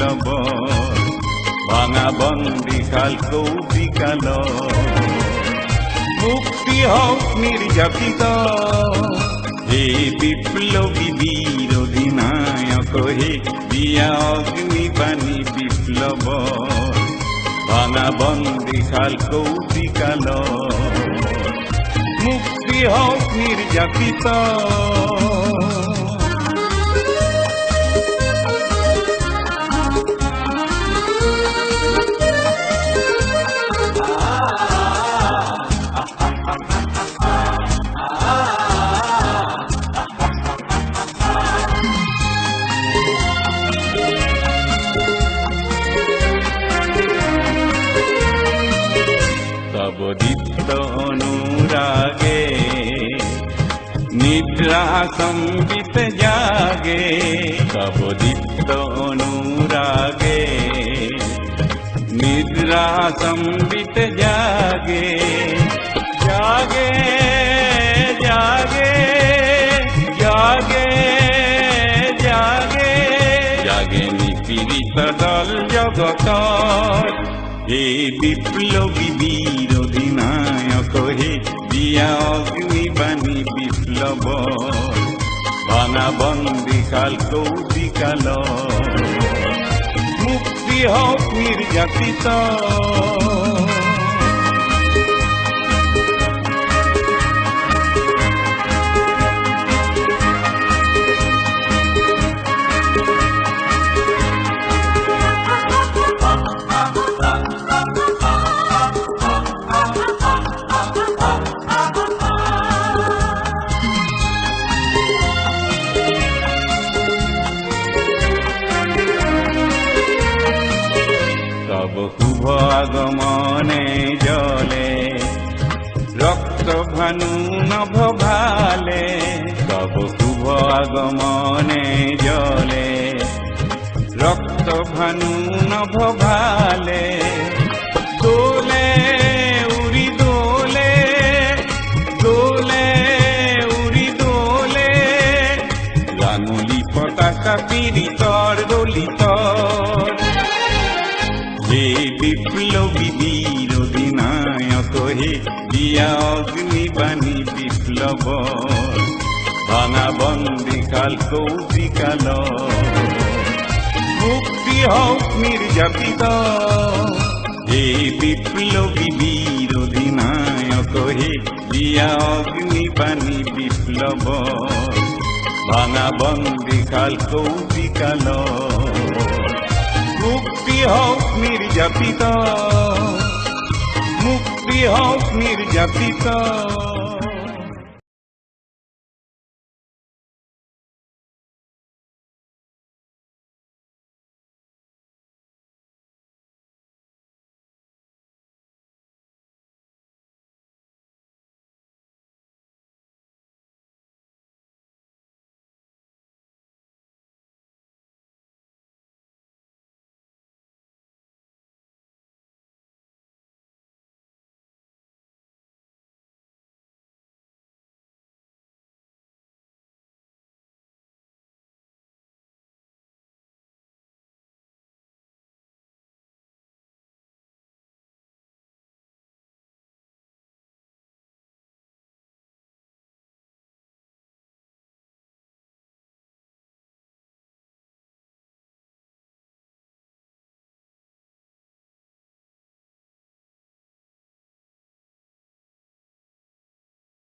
বিপ্লব ভাঙা বন্দি খাল কৌশিকাল মুক্তি হোক নির্যাতিত হে বিপ্লবী বীর অধিনায়ক হে দিয়া অগ্নিবাণী বিপ্লব ভাঙা বন্দি খাল কৌশিকাল মুক্তি হোক নির্যাতিত দীপ্ত অনুরাগে নিদ্রা সম্বিত জাগে তব দীপ্ত অনুরাগে নিদ্রা সম্বিত জাগে জাগে জাগে জাগে জাগে জাগে নিপীড়িত দল জগত হে বিপ্লবী বীর অধিনায়ক হে দিয়া অগ্নিবাণী বিপ্লব ভাঙা বন্দি খাল কৌশিকাল মুক্তি হোক নির্যাতিত তব শুভ আগমনে জলে রক্ত ভানু নভ ভালে তব শুভ আগমনে জলে রক্ত ভানু নভ ভালে দোলে উড়ি দোলে দোলে উড়ি দোলে রাঙুলি পতাকা পীড়িতর দলিতর হে বিপ্লবী বীর অধিনায়ক হে দিয়া অগ্নিবাণী বিপ্লব ভাঙা বন্দি খাল কৌশিকাল মুক্তি হোক নির্যাতিত হে বিপ্লবী বীর অধিনায়ক হে দিয়া অগ্নিবাণী বিপ্লব ভাঙা বন্দি খাল কৌশিকাল মুক্তি হোক নির্যাতিত মুক্তি হোক নির্যাতিত